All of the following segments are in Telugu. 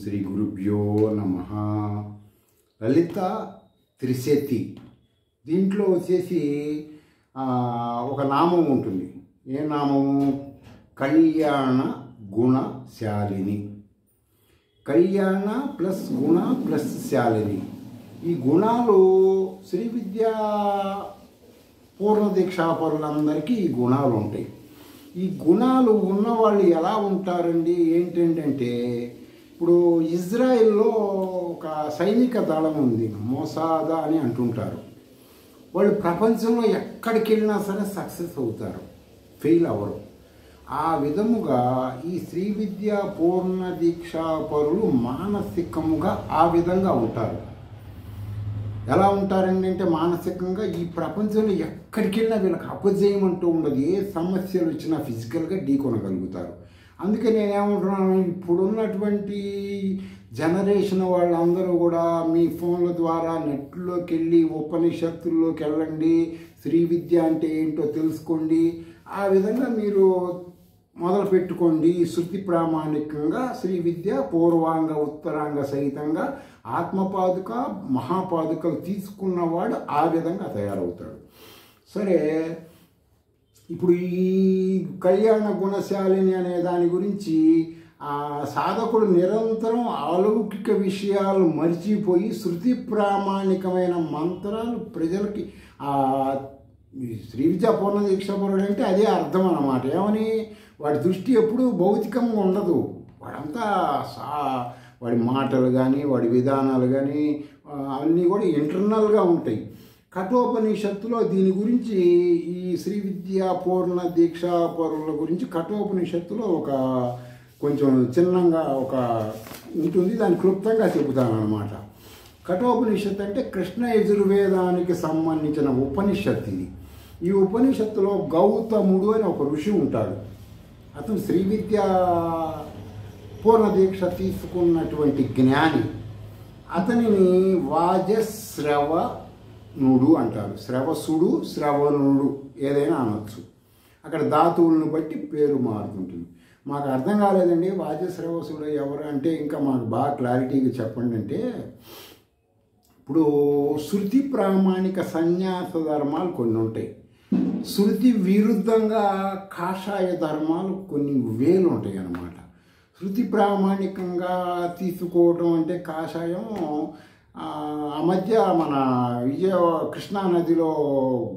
శ్రీ గురుభ్యో నమః. లలిత త్రిశతి దీంట్లో వచ్చేసి ఒక నామం ఉంటుంది. ఏ నామము? కళ్యాణ గుణశాలిని. కళ్యాణ ప్లస్ గుణ ప్లస్ శాలిని. ఈ గుణాలు శ్రీ విద్యా పూర్ణ దీక్షాపరులందరికీ ఈ గుణాలు ఉంటాయి. ఈ గుణాలు ఉన్నవాళ్ళు ఎలా ఉంటారండి ఏంటంటే, ఇప్పుడు ఇజ్రాయిల్లో ఒక సైనిక దళం ఉంది, మోసాదా అని అంటుంటారు. వాళ్ళు ప్రపంచంలో ఎక్కడికి వెళ్ళినా సరే సక్సెస్ అవుతారు, ఫెయిల్ అవ్వరు. ఆ విధముగా ఈ శ్రీ విద్యా పూర్ణ దీక్షాపరులు మానసికముగా ఆ విధంగా ఉంటారు. ఎలా ఉంటారండి అంటే, మానసికంగా ఈ ప్రపంచంలో ఎక్కడికి వెళ్ళినా వీళ్ళకి అపజయం అంటూ ఉండదు. ఏ సమస్యలు వచ్చినా ఫిజికల్గా ఢీకొనగలుగుతారు. అందుకే నేనేమంటున్నాను, ఇప్పుడున్నటువంటి జనరేషన్ వాళ్ళందరూ కూడా మీ ఫోన్ల ద్వారా నెట్లోకి వెళ్ళి ఉపనిషత్తుల్లోకి వెళ్ళండి, శ్రీ విద్య అంటే ఏంటో తెలుసుకోండి. ఆ విధంగా మీరు మొదలు పెట్టుకోండి. శృతి ప్రామాణికంగా శ్రీ విద్య పూర్వాంగ ఉత్తరాంగ సహితంగా ఆత్మపాదుక మహాపాదుకలు తీసుకున్నవాడు ఆ విధంగా తయారవుతాడు. సరే, ఇప్పుడు ఈ కళ్యాణ గుణశాలిని అనే దాని గురించి సాధకుడు నిరంతరం అలౌకిక విషయాలు మరిచిపోయి శృతి ప్రామాణికమైన మంత్రాలు ప్రజలకి శ్రీ విద్యా పూర్ణ దీక్షాపరుడు అంటే అదే అర్థం అన్నమాట. ఏమని? వాడి దృష్టి ఎప్పుడు భౌతికంగా ఉండదు. వాడంతా వాడి మాటలు కానీ వాడి విధానాలు కానీ అన్నీ కూడా ఇంటర్నల్గా ఉంటాయి. కఠోపనిషత్తులో దీని గురించి, ఈ శ్రీ విద్యా పూర్ణ దీక్షాపరుల గురించి కఠోపనిషత్తులో ఒక కొంచెం చిన్నంగా ఒక ఉంటుంది, దాన్ని క్లుప్తంగా చెబుతాను అన్నమాట. కఠోపనిషత్తు అంటే కృష్ణ యజుర్వేదానికి సంబంధించిన ఉపనిషత్తు ఇది. ఈ ఉపనిషత్తులో గౌతముడు అని ఒక ఋషి ఉంటాడు. అతను శ్రీ విద్యా పూర్ణ దీక్ష తీసుకున్నటువంటి జ్ఞాని. అతనిని వాజశ్రవణుడు అంటారు. శ్రవసుడు, శ్రవణుడు ఏదైనా అనొచ్చు. అక్కడ ధాతువులను బట్టి పేరు మారుతుంటుంది. మాకు అర్థం కాలేదండి వాజశ్రవసుడు ఎవరు అంటే, ఇంకా మాకు బాగా క్లారిటీగా చెప్పండి అంటే, ఇప్పుడు శృతి ప్రామాణిక సన్యాస ధర్మాలు కొన్ని ఉంటాయి. శృతి విరుద్ధంగా కాషాయ ధర్మాలు కొన్ని వేలు ఉంటాయి అన్నమాట. శృతి ప్రామాణికంగా తీసుకోవడం అంటే కాషాయం. ఆ మధ్య మన కృష్ణానదిలో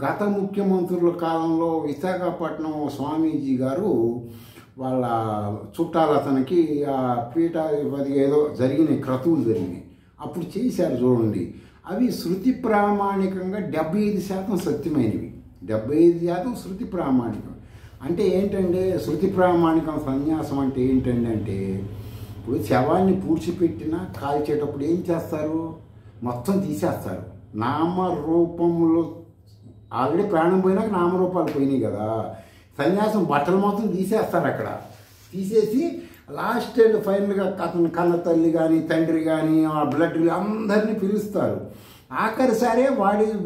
గత ముఖ్యమంత్రుల కాలంలో విశాఖపట్నం స్వామీజీ గారు వాళ్ళ చుట్టాలు అతనికి ఆ పీఠాధిపతి ఏదో జరిగినాయి, క్రతువులు జరిగినాయి. అప్పుడు చేశారు చూడండి. అవి శృతి ప్రామాణికంగా 75% సత్యమైనవి, 75% శృతి ప్రామాణికం. అంటే ఏంటంటే, శృతి ప్రామాణికం సన్యాసం అంటే ఏంటండి అంటే, ఇప్పుడు శవాన్ని పూడ్చిపెట్టినా కాల్చేటప్పుడు ఏం చేస్తారు? మొత్తం తీసేస్తారు. నామరూపంలో ఆల్రెడీ ప్రాణం పోయినాక నామరూపాలు పోయినాయి కదా. సన్యాసం బట్టలు మొత్తం తీసేస్తారు. అక్కడ తీసేసి లాస్ట్ అండ్ ఫైనల్గా అతను కన్న తల్లి కానీ తండ్రి కానీ ఆ బ్లడ్ అందరినీ పిలుస్తారు. ఆఖరిసారే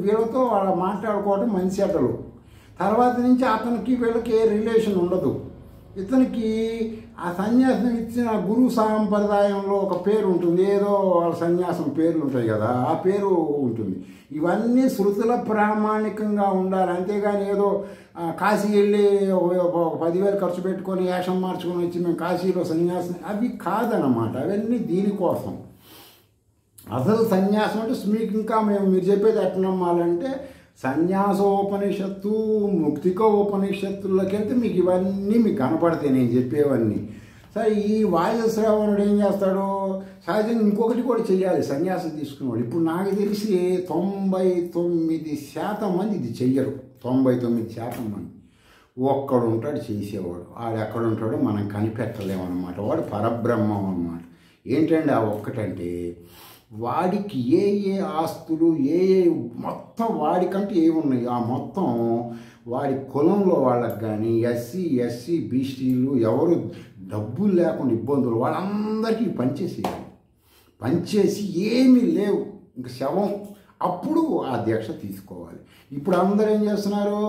వీళ్ళతో వాళ్ళ మాట్లాడుకోవడం మంచి అటలు. తర్వాత నుంచి అతనికి వీళ్ళకి ఏ రిలేషన్ ఉండదు. ఇతనికి ఆ సన్యాసం ఇచ్చిన గురు సాంప్రదాయంలో ఒక పేరు ఉంటుంది, ఏదో వాళ్ళ సన్యాసం పేర్లు ఉంటాయి కదా, ఆ పేరు ఉంటుంది. ఇవన్నీ శృతుల ప్రామాణికంగా ఉండాలి. అంతేగాని ఏదో కాశీ వెళ్ళి 10,000 ఖర్చు పెట్టుకొని వేషం మార్చుకొని వచ్చి మేము కాశీలో సన్యాసం, అవి కాదన్నమాట. అవన్నీ దీనికోసం. అసలు సన్యాసం అంటే మీకు ఇంకా మీరు చెప్పేది ఎట్లా నమ్మాలంటే, సన్యాసోపనిషత్తు ముక్తికోపనిషత్తుల్లోకి వెళ్తే మీకు ఇవన్నీ మీకు కనపడతాయి నేను చెప్పేవన్నీ. సరే, ఈ వాయుశ్రవణుడు ఏం చేస్తాడు? సహజంగా ఇంకొకటి కూడా చేయాలి సన్యాసం తీసుకునేవాడు. ఇప్పుడు నాకు తెలిసి 99% మంది ఇది చెయ్యరు. 99% మంది. ఒక్కడు ఉంటాడు చేసేవాడు. వాడు ఎక్కడ ఉంటాడో మనం కనిపెట్టలేమన్నమాట. వాడు పరబ్రహ్మం అన్నమాట. ఏంటండి ఆ ఒక్కటంటే, వాడికి ఏ ఆస్తులు మొత్తం వాడికంటే ఏమున్నాయి ఆ మొత్తం వాడి కులంలో వాళ్ళకి కానీ ఎస్సీ బీసీలు ఎవరు డబ్బులు లేకుండా ఇబ్బందులు వాళ్ళందరికీ పనిచేసేయాలి. పనిచేసి ఏమీ లేవు, ఇంక శవం అప్పుడు ఆ దీక్ష తీసుకోవాలి. ఇప్పుడు అందరూ ఏం చేస్తున్నారు,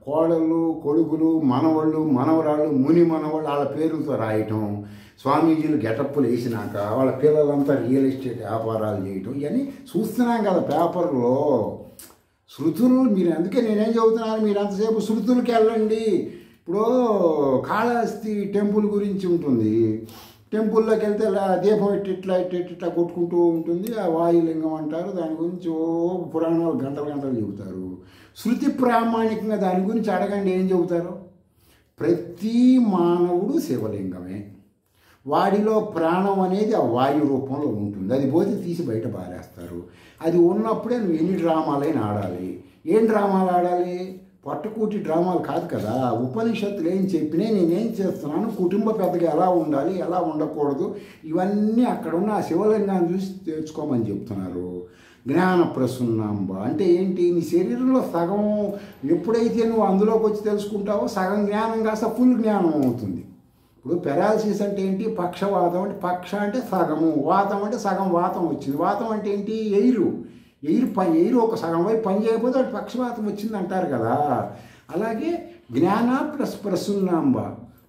కోడళ్ళు, కొడుకులు, మనవాళ్ళు, మనవరాళ్ళు, ముని మనవాళ్ళు వాళ్ళ పేరుతో రాయటం, స్వామీజీలు గెటప్పులు వేసినాక వాళ్ళ పిల్లలంతా రియల్ ఎస్టేట్ వ్యాపారాలు చేయటం, ఇవన్నీ చూస్తున్నాం కదా పేపర్లో. శృతులు మీరు అందుకే నేనేం చెబుతున్నాను, మీరు అంతసేపు శృతులకి వెళ్ళండి. ఇప్పుడు కాళహస్తి టెంపుల్ గురించి ఉంటుంది. టెంపుల్లోకి వెళ్తే దీపం ఇట్లా కొట్టుకుంటూ ఉంటుంది, ఆ వాయులింగం అంటారు. దాని గురించి పురాణాలు గంటలు గంటలు చెబుతారు. శృతి ప్రామాణికంగా దాని గురించి అడగండి, ఏం చెబుతారు? ప్రతి మానవుడు శివలింగమే, వాడిలో ప్రాణం అనేది ఆ వాయు రూపంలో ఉంటుంది. అది పోతే తీసి బయట పారేస్తారు. అది ఉన్నప్పుడే నువ్వు ఎన్ని డ్రామాలైనా ఆడాలి. ఏం డ్రామాలు ఆడాలి? పొట్టకూటి డ్రామాలు కాదు కదా. ఉపనిషత్తులు ఏం చెప్పినా నేనేం చేస్తున్నాను, కుటుంబ పెద్దగా ఎలా ఉండాలి, ఎలా ఉండకూడదు, ఇవన్నీ అక్కడ ఉన్న ఆ శివలింగాన్ని చూసి తెచ్చుకోమని చెప్తున్నారు. జ్ఞాన ప్రసన్నాంబ అంటే ఏంటి? నీ శరీరంలో సగం ఎప్పుడైతే నువ్వు అందులోకి వచ్చి తెలుసుకుంటావో సగం జ్ఞానం కాస్త ఫుల్ జ్ఞానం అవుతుంది. ఇప్పుడు పెరాలసిస్ అంటే ఏంటి? పక్షవాతం అంటే పక్ష అంటే సగము, వాతం అంటే సగం వాతం వచ్చింది. వాతం అంటే ఏంటి? ఎయిరు ఒక సగం వైపు పని చేయకపోతే వాటి పక్షవాతం వచ్చింది అంటారు కదా. అలాగే జ్ఞాన ప్లస్ ప్రసన్నాంబ,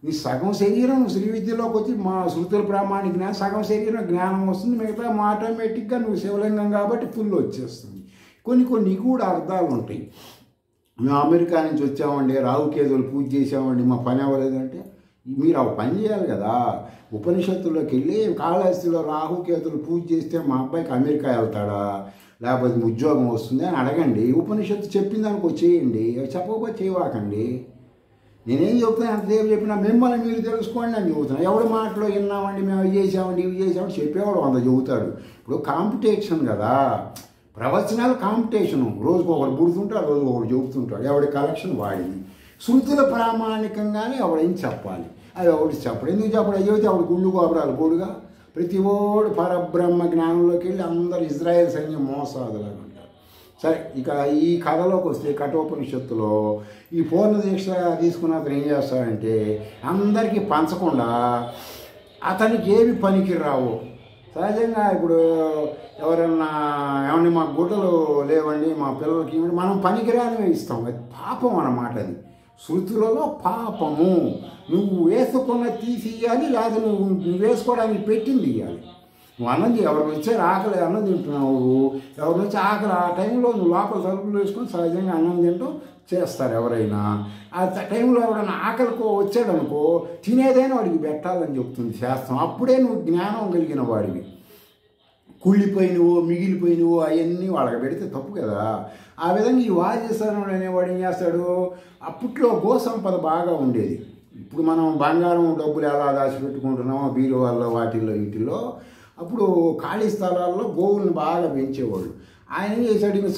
నీ సగం శరీరం శ్రీ విద్యలోకి వచ్చి మా శృతుల ప్రామాణిక జ్ఞానం, సగం శరీరం జ్ఞానం వస్తుంది. మిగతా ఆటోమేటిక్గా నువ్వు శివలింగం కాబట్టి ఫుల్ వచ్చేస్తుంది. కొన్ని కూడా అర్థాలు ఉంటాయి. మేము అమెరికా నుంచి వచ్చామండి, రాహుకేతువులు పూజ చేసామండి, మా పని అవ్వలేదంటే మీరు ఆ పని చేయాలి కదా. ఉపనిషత్తుల్లోకి వెళ్ళి కాళహస్తిలో రాహుకేతువులు పూజ చేస్తే మా అబ్బాయికి అమెరికా వెళ్తాడా, లేకపోతే ఉద్యోగం వస్తుంది అని అడగండి. ఉపనిషత్తు చెప్పిన దానికి వచ్చేయండి, చెప్పకపోతే చేయవాకండి. నేనేం చెప్తాను, ఎంతసేపు చెప్పినా మిమ్మల్ని మీరు తెలుసుకోండి అని చెబుతున్నాను. ఎవరి మాటలో విన్నామండి, మేము ఇవి చేసామండి చెప్పేవాడు 100 చెబుతాడు. ఇప్పుడు కాంపిటీషన్ కదా, ప్రవచనాలు కాంపిటీషను. రోజుకు ఒకటి పుడుతుంటాడు, రోజు ఒకటి చెబుతుంటాడు. ఎవడి కలెక్షన్ వాడింది. శృతుల ప్రామాణికంగానే ఎవడేం చెప్పాలి, అది ఎవడు చెప్పడు. ఎందుకు చెప్పడు? అయ్యోతే ఆవిడ గుళ్ళు గోపురాలు గోడుగా ప్రతి ఓడు పరబ్రహ్మ జ్ఞానంలోకి వెళ్ళి అందరు ఇజ్రాయెల్ సైన్యం మోసాదులాగా ఉంటారు. సరే, ఇక ఈ కథలోకి వస్తే కఠోపనిషత్తులో ఈ పూర్ణ దీక్ష తీసుకున్న అతను ఏం చేస్తాడంటే అందరికీ పంచకుండా అతనికి ఏమి పనికి రావు. సహజంగా ఇప్పుడు ఎవరన్నా ఏమన్నా మా గుడ్డలు లేవండి, మా పిల్లలకి మనం పనికిరానివే ఇస్తాం. అది పాపం అన్నమాట. అది శృతులలో పాపము. నువ్వు వేసుకున్న తీసియాలి, లేదా నువ్వు వేసుకోవడానికి పెట్టింది ఇవ్వాలి. నువ్వు అన్నది ఎవరు వచ్చారు ఆకలి అన్నం తింటున్నావు, ఎవరు వచ్చి ఆకలి ఆ టైంలో నువ్వు లోపల తలుపులు వేసుకొని సహజంగా అన్నం తింటూ చేస్తారు ఎవరైనా. ఆ టైంలో ఎవరైనా ఆకలికో వచ్చాడనుకో తినేదైనా వాడికి పెట్టాలని చెప్తుంది శాస్త్రం. అప్పుడే నువ్వు జ్ఞానం కలిగిన వాడివి. కుళ్ళిపోయినవో మిగిలిపోయినవో అవన్నీ వాళ్ళకి పెడితే తప్పు కదా. ఆ విధంగా ఈ వాజేశ్వరుడు అనేవాడు ఏం చేస్తాడు, అప్పట్లో గో సంపద బాగా ఉండేది. ఇప్పుడు మనం బంగారం డబ్బులు ఎలా దాచిపెట్టుకుంటున్నామో బీరువాల్లో వాటిల్లో వీటిల్లో, అప్పుడు ఖాళీ స్థలాల్లో గోవులను బాగా పెంచేవాళ్ళు. ఆయన ఏం చేశాడు, ఇంకా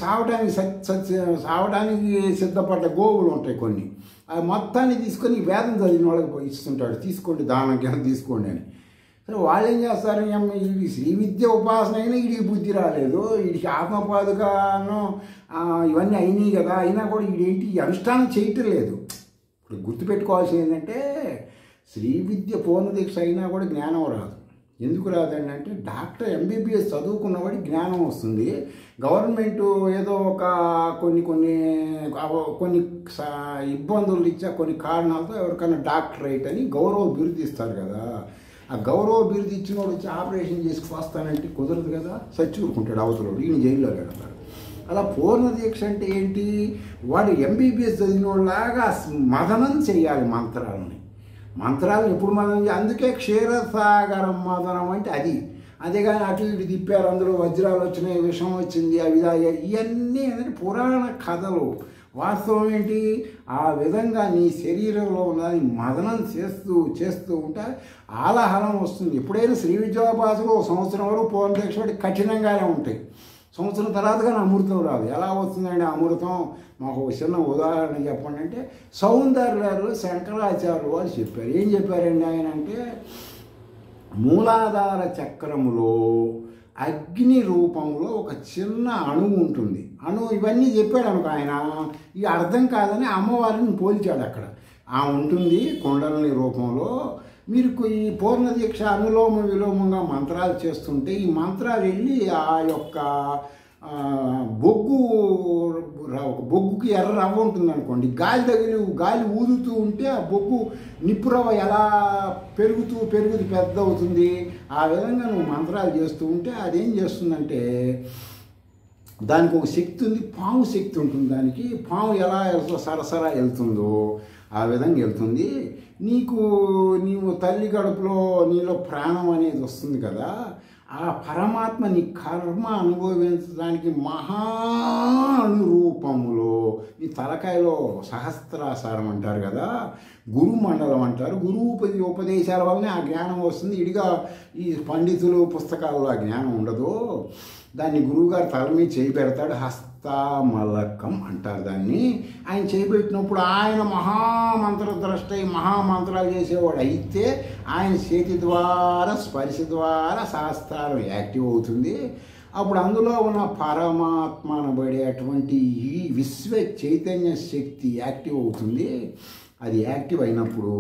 సావడానికి సిద్ధపడ్డ గోవులు ఉంటాయి కొన్ని, ఆ మొత్తాన్ని తీసుకొని వేదం చదివిన వాళ్ళకి ఇస్తుంటాడు. తీసుకోండి, దానం కింద తీసుకోండి అని. సరే, వాళ్ళు ఏం చేస్తారు, ఇది శ్రీ విద్య ఉపాసన అయినా వీడికి బుద్ధి రాలేదు, వీడికి ఆత్మపాదుకాను ఇవన్నీ అయినాయి కదా, అయినా కూడా వీడేంటి ఈ అనుష్ఠానం చేయటం లేదు. ఇప్పుడు గుర్తుపెట్టుకోవాల్సింది ఏంటంటే శ్రీ విద్య పూర్ణ దీక్ష అయినా కూడా జ్ఞానం రాదు. ఎందుకు రాదండి అంటే డాక్టర్ ఎంబీబీఎస్ చదువుకున్నవాడికి జ్ఞానం వస్తుంది. గవర్నమెంటు ఏదో ఒక కొన్ని ఇబ్బందులు ఇచ్చా కొన్ని కారణాలతో ఎవరికైనా డాక్టరేట్ అని గౌరవ బిరుదు ఇస్తారు కదా. ఆ గౌరవ బిరుదు ఇచ్చిన వాడు వచ్చి ఆపరేషన్ చేసుకొస్తానంటే కుదరదు కదా, చచ్చుకుంటాడు అవతలోడు, ఈయన జైల్లో పెడతారు. అలా పూర్ణ దీక్ష అంటే ఏంటి, వాడు ఎంబీబీఎస్ చదివిన వాళ్ళలాగా మదనం చేయాలి మంత్రాలను ఎప్పుడు మదనం చేయాలి. అందుకే క్షీరసాగరం మదనం అంటే అది. అంతేగాని అటు ఇటు తిప్పారు, అందులో వజ్రాలు వచ్చినాయి, విషం వచ్చింది, అవి ఇవన్నీ ఏంటంటే పురాణ కథలు. వాస్తవం ఏంటి, ఆ విధంగా నీ శరీరంలో ఉన్నది మదనం చేస్తూ ఉంటే ఆలాహలం వస్తుంది. ఎప్పుడైనా శ్రీ విద్యోపాసకులు 1 సంవత్సరం వరకు పూర్ణ దీక్ష కఠినంగానే ఉంటాయి. సంవత్సరం తర్వాత కానీ అమృతం రాదు. ఎలా వస్తుందండి అమృతం? మాకు ఒక చిన్న ఉదాహరణ చెప్పండి అంటే, సౌందర్యాలు శంకరాచార్యులు వారు చెప్పారు. ఏం చెప్పారండి ఆయన అంటే, మూలాధార చక్రములో అగ్ని రూపంలో ఒక చిన్న అణువు ఉంటుంది. ఇవన్నీ చెప్పాడు అనుకో ఆయన. ఈ అర్థం కాదని అమ్మవారిని పోల్చాడు అక్కడ. ఉంటుంది కుండలిని రూపంలో. మీరు ఈ పూర్ణ దీక్ష అనులోమ విలోమంగా మంత్రాలు చేస్తుంటే ఈ మంత్రాలు వెళ్ళి ఆ యొక్క బొగ్గు ఒక బొగ్గుకి ఎర్ర రవ్వ ఉంటుంది అనుకోండి, గాలి ఊదుతూ ఉంటే ఆ బొగ్గు నిప్పు రవ్వ ఎలా పెరుగుతూ పెద్ద అవుతుంది. ఆ విధంగా నువ్వు మంత్రాలు చేస్తూ ఉంటే అదేం చేస్తుందంటే దానికి ఒక శక్తి ఉంది, పాము శక్తి ఉంటుంది. దానికి పాము ఎలా సరసరా వెళ్తుందో ఆ విధంగా వెళ్తుంది. నీవు తల్లి గడుపులో నీలో ప్రాణం అనేది వస్తుంది కదా, ఆ పరమాత్మ నీ కర్మ అనుభవించడానికి మహా అనురూపములో నీ తలకాయలో సహస్రాసారం అంటారు కదా, గురు మండలం అంటారు. గురువు ఉపదేశాల వల్లనే ఆ జ్ఞానం వస్తుంది. ఇడిగా ఈ పండితులు పుస్తకాల్లో ఆ జ్ఞానం ఉండదు. దాన్ని గురువుగారు తల మీద చేయి పెడతాడు, హస్తామలకం అంటారు దాన్ని. ఆయన చేయిపెట్టినప్పుడు ఆయన మహామంత్రద్రష్ట మహామంత్రాలు చేసేవాడు అయితే ఆయన చేతి ద్వారా స్పర్శ ద్వారా సహస్రారం యాక్టివ్ అవుతుంది. అప్పుడు అందులో ఉన్న పరమాత్మ అనబడేటువంటి ఈ విశ్వ చైతన్య శక్తి యాక్టివ్ అవుతుంది. అది యాక్టివ్ అయినప్పుడు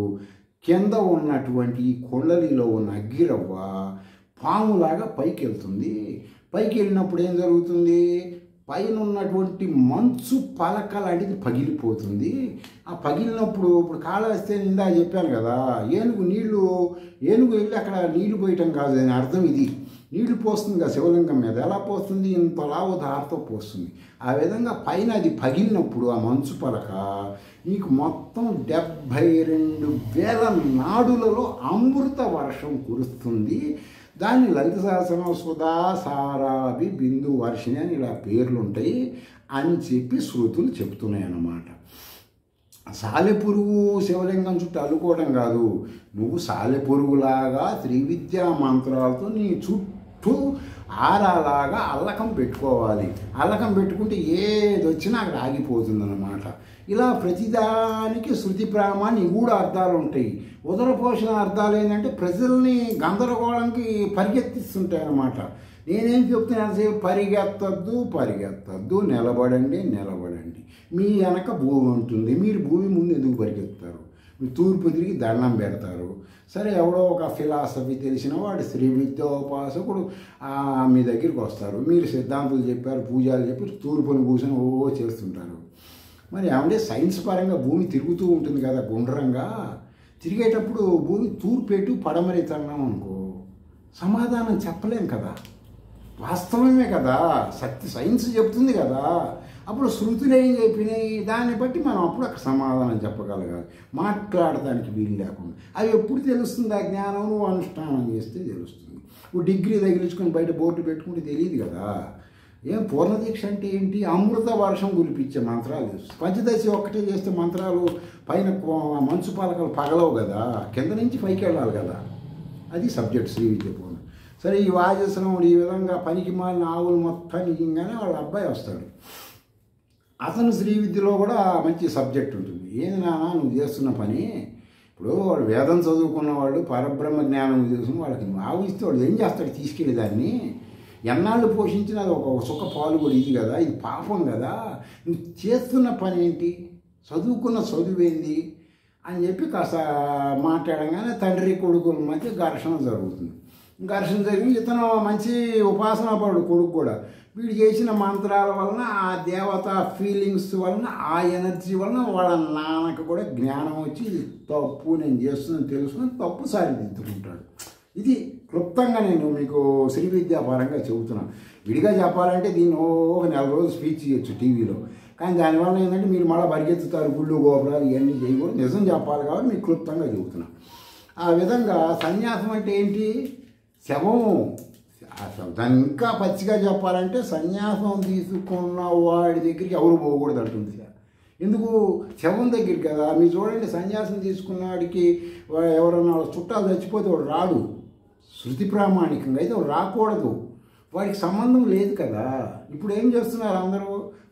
కింద ఉన్నటువంటి కొండలిలో ఉన్న అగ్గిరవ్వ పాములాగా పైకి వెళ్తుంది. పైకి వెళ్ళినప్పుడు ఏం జరుగుతుంది, పైన ఉన్నటువంటి మంచు పలక లాంటిది పగిలిపోతుంది. ఆ పగిలినప్పుడు ఇప్పుడు కాళహస్తి నిందా చెప్పాను కదా, ఏనుగు వెళ్ళి అక్కడ నీళ్లు పోయటం కాదు, దాని అర్థం ఇది. నీళ్లు పోస్తుంది కదా శివలింగం మీద, ఎలా పోస్తుంది, ఇంతలావు దారితో పోస్తుంది. ఆ విధంగా పైన అది పగిలినప్పుడు ఆ మంచు పలక నీకు మొత్తం 72,000 నాడులలో అమృత వర్షం కురుస్తుంది. దాన్ని లలిత సహస్రనామ సుధా సారాభి బిందు వర్షిణి అని ఇలా పేర్లు ఉంటాయి అని చెప్పి శృతులు చెప్తున్నాయి అన్నమాట. సాలెపురుగు శివలింగం చుట్టూ అల్లుకోవడం కాదు, నువ్వు సాలెపురుగులాగా త్రివిద్యా మంత్రాలతో నీ చుట్టూ ఆరాలాగా అల్లకం పెట్టుకోవాలి. అల్లకం పెట్టుకుంటే ఏది వచ్చినా అక్కడ ఆగిపోతుంది అన్నమాట. ఇలా ప్రతిదానికి శృతి ప్రామాన్ని కూడా అర్థాలు ఉంటాయి. ఉదర పోషణ అర్థాలు ఏంటంటే ప్రజల్ని గందరగోళంకి పరిగెత్తిస్తుంటాయి అన్నమాట. నేనేం చెప్తున్నాను, పరిగెత్తద్దు, నిలబడండి. మీ వెనక భూమి ఉంటుంది, మీరు భూమి ముందు ఎందుకు పరిగెత్తారు, మీరు తూర్పు తిరిగి దండం పెడతారు. సరే, ఎవడో ఒక ఫిలాసఫీ తెలిసిన వాడు శ్రీ విద్యోపాసకుడు మీ దగ్గరికి వస్తారు, మీరు సిద్ధాంతులు చెప్పారు, పూజలు చెప్పి తూర్పును కూర్చొని చేస్తుంటారు. మరి ఏమంటే సైన్స్ పరంగా భూమి తిరుగుతూ ఉంటుంది కదా గుండ్రంగా, తిరిగేటప్పుడు భూమి తూర్పేటు పడమరి తన్నాం అనుకో సమాధానం చెప్పలేం కదా, వాస్తవమే కదా, సైన్స్ చెప్తుంది కదా. అప్పుడు శృతులు ఏం చెప్పినాయి, దాన్ని బట్టి మనం అప్పుడు అక్కడ సమాధానం చెప్పగలగాలి, మాట్లాడటానికి వీలు లేకుండా. అది ఎప్పుడు తెలుస్తుంది ఆ జ్ఞానం, నువ్వు అనుష్ఠానం చేస్తే తెలుస్తుంది. నువ్వు డిగ్రీ తగిలించుకొని బయట బోర్డు పెట్టుకుంటే తెలియదు కదా. ఏం పూర్ణదీక్ష అంటే ఏంటి, అమృత వర్షం కురిపించే మంత్రాలు తెలుస్తుంది. పంచదశి ఒక్కటే చేస్తే మంత్రాలు పైన మంచు పాలకలు పగలవు కదా, కింద నుంచి పైకి వెళ్ళాలి కదా. అది సబ్జెక్ట్ శ్రీ విద్య పూర్ణ. సరే, ఈ వాజశ్రముడు ఈ విధంగా పనికి మాలిన ఆవులు మొత్తాన్ని ఇంగానే వాళ్ళ అబ్బాయి వస్తాడు. అతను శ్రీ విద్యలో కూడా మంచి సబ్జెక్ట్ ఉంటుంది. ఏంది నాన్న నువ్వు చేస్తున్న పని, ఇప్పుడు వాడు వేదం చదువుకున్న వాళ్ళు పరబ్రహ్మ జ్ఞానం తెలుసుకుని వాళ్ళకి ఆవు ఇస్తే వాడు ఏం చేస్తాడు, తీసుకెళ్ళి దాన్ని ఎన్నాళ్ళు పోషించినా అది ఒక సుఖ పాలు కూడా ఇది కదా, ఇది పాపం కదా, నువ్వు చేస్తున్న పని ఏంటి, చదువుకున్న చదువేంది అని చెప్పి కాస్త మాట్లాడంగానే తండ్రి కొడుకుల మధ్య ఘర్షణ జరుగుతుంది. ఘర్షణ జరిగి ఇతను మంచి ఉపాసనా పడు కొడుకు కూడా, వీడు చేసిన మంత్రాల వలన ఆ దేవత ఫీలింగ్స్ వలన ఆ ఎనర్జీ వలన వాళ్ళ నాన్నకు కూడా జ్ఞానం వచ్చి ఇది తప్పు నేను చేస్తున్నాను తెలుసుకుని తప్పు సారిదిద్దుకుంటాడు. ఇది క్లుప్తంగా నేను మీకు శ్రీ విద్యాపరంగా చెబుతున్నాను. విడిగా చెప్పాలంటే దీన్ని ఒక 4 రోజులు స్పీచ్ చేయొచ్చు టీవీలో, కానీ దానివల్ల ఏంటంటే మీరు మళ్ళీ పరిగెత్తుతారు, గుళ్ళు గోపురాలు ఇవన్నీ చేయకూడదు. నిజం చెప్పాలి కాబట్టి మీకు క్లుప్తంగా చెబుతున్నాను. ఆ విధంగా సన్యాసం అంటే ఏంటి, శవం. దాన్ని ఇంకా పచ్చిగా చెప్పాలంటే సన్యాసం తీసుకున్న వాడి దగ్గరికి ఎవరు పోకూడదు అంటుంది. ఎందుకు, శవం దగ్గరికి కదా. మీరు చూడండి, సన్యాసం తీసుకున్న వాడికి ఎవరన్నా చుట్టాలు చచ్చిపోతే వాడు రాడు, శృతి ప్రామాణికంగా అయితే వాడు రాకూడదు, వాడికి సంబంధం లేదు కదా. ఇప్పుడు ఏం చేస్తున్నారు అందరూ,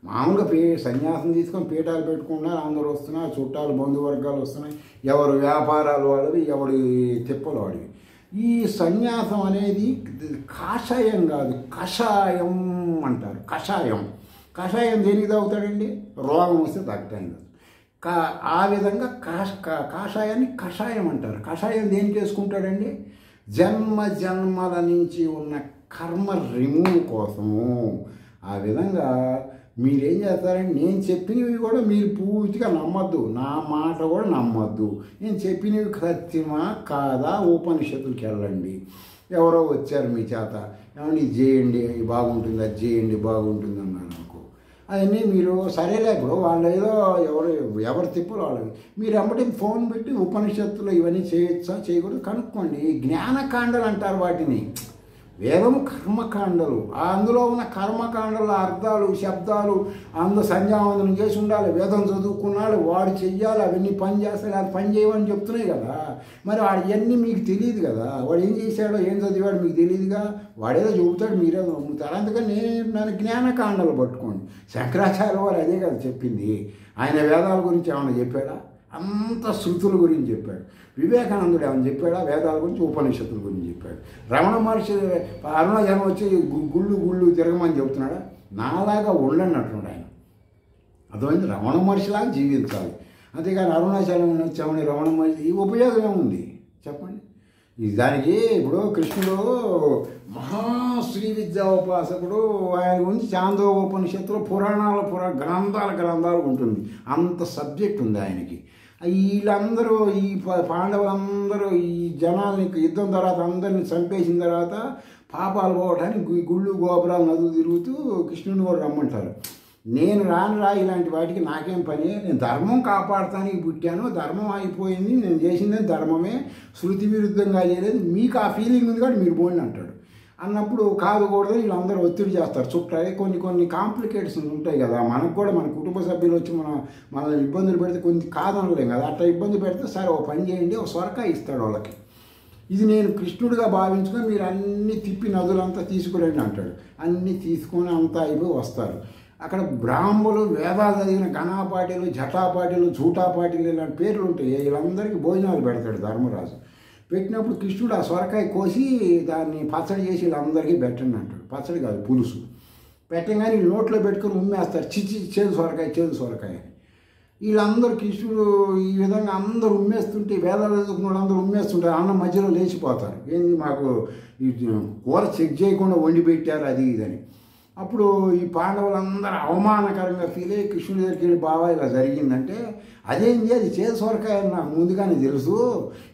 మామూలుగా సన్యాసం తీసుకొని పీఠాలు పెట్టుకున్నారు, అందరూ వస్తున్నారు, చుట్టాలు బంధువర్గాలు వస్తున్నాయి, ఎవరు వ్యాపారాలు వాళ్ళవి, ఎవరి తిప్పలు వాడివి. ఈ సన్యాసం అనేది కాషాయం కాదు, కషాయం అంటారు. కషాయం దేనికి తాగుతాడండి, రోగం వస్తే తాగటానికి. ఆ విధంగా కాషాయాన్ని కషాయం అంటారు. కషాయం దేనికి వేసుకుంటాడండి, జన్మల నుంచి ఉన్న కర్మ రిమూవ్ కోసము. ఆ విధంగా మీరేం చేస్తారంటే నేను చెప్పినవి కూడా మీరు పూర్తిగా నమ్మద్దు, నా మాట కూడా నమ్మద్దు. నేను చెప్పినవి సత్యమా కాదా ఉపనిషత్తులకి వెళ్ళండి. ఎవరో వచ్చారు మీ చేత, ఏమన్నా ఇది చేయండి బాగుంటుంది, అది చేయండి బాగుంటుంది అన్నాను అనుకో, అవన్నీ మీరు సరేలే. ఇప్పుడు వాళ్ళు ఏదో ఎవరు తిప్పులు వాళ్ళకి, మీరు ఎమ్మటి ఫోన్ పెట్టి ఉపనిషత్తులు ఇవన్నీ చేయొచ్చా చేయకూడదు కనుక్కోండి. జ్ఞానకాండలు అంటారు వాటిని, వేదము కర్మకాండలు. అందులో ఉన్న కర్మకాండల అర్థాలు శబ్దాలు సంధ్యావందనం చేసి ఉండాలి, వేదం చదువుకున్నాడు, వాడు చెయ్యాలి, అవన్నీ పని చేస్తాడు, అది పని చేయమని చెప్తున్నాయి కదా. మరి వాడు ఇవన్నీ మీకు తెలియదు కదా, వాడు ఏం చేశాడో ఏం చదివాడు మీకు తెలియదుగా, వాడేదో చెబుతాడు మీరేదో నమ్ముతారు. అందుకని నన్ను జ్ఞానకాండలు పట్టుకోండి. శంకరాచార్య వారు అదే కదా చెప్పింది. ఆయన వేదాల గురించి ఏమైనా చెప్పాడా? అంత శృతుల గురించి చెప్పాడు. వివేకానందుడు ఏమని చెప్పాడా? వేదాల గురించి ఉపనిషత్తుల గురించి చెప్పాడు. రమణ మహర్షి అరుణాచలం వచ్చి గుళ్ళు తిరగమని చెబుతున్నాడా? నాలాగా ఉండన్నట్టున్నాడు ఆయన. అర్థమైంది? రమణ మహర్షిలాగా జీవించాలి, అంతేగాని అరుణాచలం వచ్చామని రమణ మహర్షి ఈ ఉపయోగం ఏముంది చెప్పండి? దానికి ఇప్పుడు కృష్ణుడు మహాశ్రీ విద్యా ఉపాసకుడు, ఆయన గురించి చాందోపనిషత్తులో గ్రంథాలు ఉంటుంది, అంత సబ్జెక్ట్ ఉంది ఆయనకి. వీళ్ళందరూ ఈ పాండవులందరూ ఈ జనాల్ని యుద్ధం తర్వాత అందరిని చంపేసిన తర్వాత పాపాలు పోవడానికి గుళ్ళు గోపురాలు నదులు తిరుగుతూ కృష్ణుని కూడా రమ్మంటారు. నేను రాను ఇలాంటి వాటికి నాకేం పని, నేను ధర్మం కాపాడటానికి పుట్టాను, ధర్మం అయిపోయింది, నేను చేసిందే ధర్మమే, శృతి విరుద్ధంగా చేయలేదు, మీకు ఆ ఫీలింగ్ ఉంది కాబట్టి మీరు పోండి అంటాడు. అన్నప్పుడు కాదుకూడదు, వీళ్ళందరూ ఒత్తిడి చేస్తారు. చుట్టాయి కొన్ని కాంప్లికేషన్స్ ఉంటాయి కదా, మనకు కూడా మన కుటుంబ సభ్యులు వచ్చి మనల్ని ఇబ్బందులు పెడితే కొన్ని కాదనలేం కదా. అట్లా ఇబ్బంది పెడితే సరే ఓ పని చేయండి, ఒక సొరకాయ ఇస్తాడు వాళ్ళకి. ఇది నేను కృష్ణుడిగా భావించుకొని మీరు అన్నీ తిప్పి నదులంతా తీసుకురండి అంటాడు. అన్నీ తీసుకొని అంతా అయిపోయి వస్తారు. అక్కడ బ్రాహ్మణులు, వేదాలు చదివిన గణాపాటీలు, జటాపాటీలు, జూటాపాటీలు ఇలాంటి పేర్లు ఉంటాయి. వీళ్ళందరికీ భోజనాలు పెడతాడు ధర్మరాజు. పెట్టినప్పుడు కృష్ణుడు ఆ సొరకాయ కోసి దాన్ని పచ్చడి చేసి వీళ్ళందరికీ పెట్టండి అంటాడు. పచ్చడి కాదు, పులుసు పెట్టగానే వీళ్ళు నోట్లో పెట్టుకుని ఉమ్మేస్తారు, చేదు సొరకాయ అని. వీళ్ళందరూ కృష్ణుడు ఈ విధంగా అందరూ ఉమ్మేస్తుంటే, వేదాలు చదువుకున్న వాళ్ళందరూ ఉమ్మేస్తుంటారు, అన్నం మధ్యలో లేచిపోతారు. ఏంది మాకు ఈ కూర చెక్ చేయకుండా వండి పెట్టారు అది ఇదని. అప్పుడు ఈ పాండవులందరూ అవమానకరంగా ఫీల్ అయ్యి కృష్ణుడి దగ్గరికి వెళ్ళి, బావా ఇలా జరిగిందంటే, అదేంటి అది చేదు సొరకాయ అని నాకు ముందుగానే తెలుసు,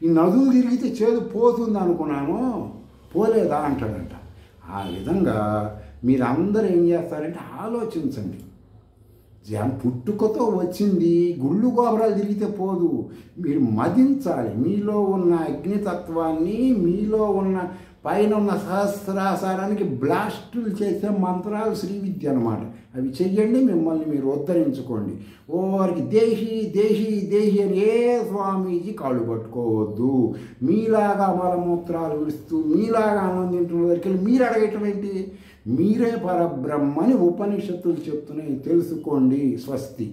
ఈ నదులు తిరిగితే చేదు పోతుంది అనుకున్నాను, పోలేదా అంటాడంట. ఆ విధంగా మీరందరూ ఏం చేస్తారంటే ఆలోచించండి. పుట్టుకతో వచ్చింది, గుళ్ళు గోపురాలు తిరిగితే పోదు, మీరు మదించాలి. మీలో ఉన్న అగ్నితత్వాన్ని, మీలో ఉన్న పైన ఉన్న సహస్రాసారానికి బ్లాస్టులు చేసే మంత్రాలు శ్రీ విద్య అన్నమాట. అవి చెయ్యండి, మిమ్మల్ని మీరు ఉద్ధరించుకోండి. వారికి దేశీ అని ఏ స్వామీజీ కాళ్ళు పట్టుకోవద్దు. మీలాగా మలమూత్రాలు విడుస్తూ, మీలాగా ఆనందింటున్న దగ్గరికి మీరు అడగటం ఏంటి? మీరే పరబ్రహ్మని ఉపనిషత్తులు చెప్తున్నాయి, తెలుసుకోండి. స్వస్తి.